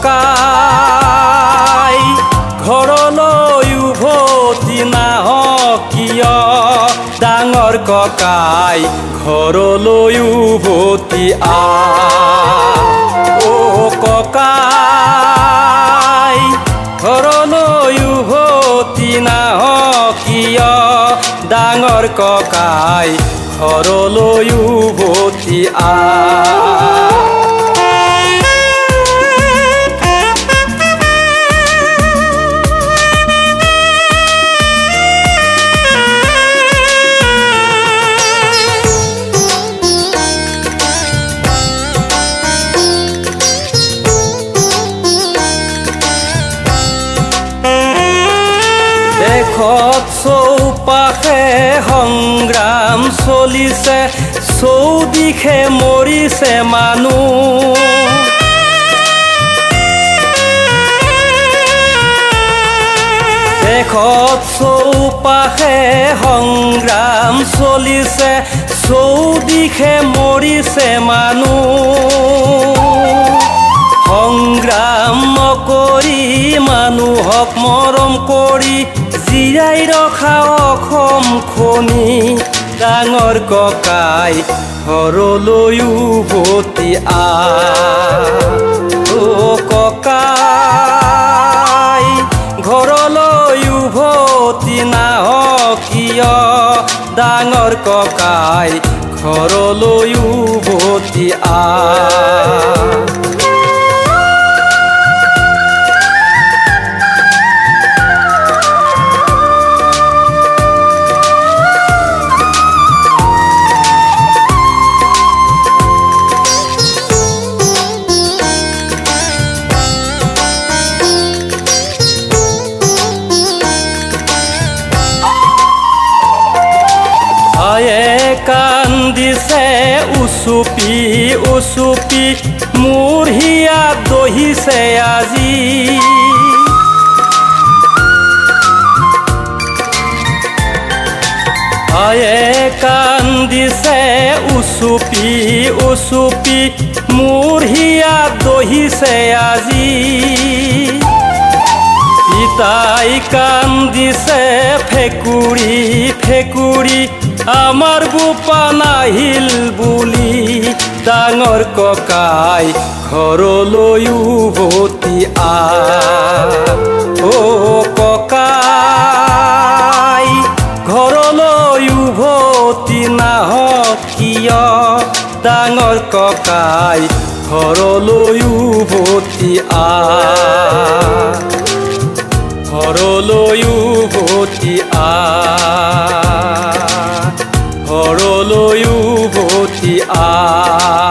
ককাই ঘৰলৈ উভতি নাহ কিয় ডাঙৰ ককাই ঘৰলৈ উভতি আহ অ ককাই ঘৰলৈ উভতি নাহ কিয় ডাঙৰ ককাই ঘৰলৈ উভতি আহ দেশত চৌপাশে সংগ্ৰাম চলিছে চৌদিশে মৰিছে মানুহ দেশত চৌপাশে সংগ্ৰাম চলিছে চৌদিশে মৰিছে মানুহ সংগ্ৰাম নকৰি মানুহক মৰম কৰি জীয়াই ৰখা অসম খনি ডাঙৰ ককাই ঘৰলৈ উভতি আহ অ ককাই ঘৰলৈ উভতি নাহ কিয় ডাঙৰ ককাই ঘৰলৈ উভতি আহ কান্দিছে উচুপি উচুপি মোৰ হিয়াত দহিছে আজি আয়ে কান্দিছে উচুপি উচুপি মোৰ হিয়াত দহিছে আজি পিতাই কান্দিছে ফেকুৰি ফেকুৰি আমাৰ বোপা নাহিল বুলি ডাঙৰ ককাই ঘৰলৈ উভতি আহ অ ককাই ঘৰলৈ উভতি নাহ কিয় ডাঙৰ ককাই ঘৰলৈ উভতি আহ ঘৰলৈ উভতি আহ ঘৰলৈ উভতি আহ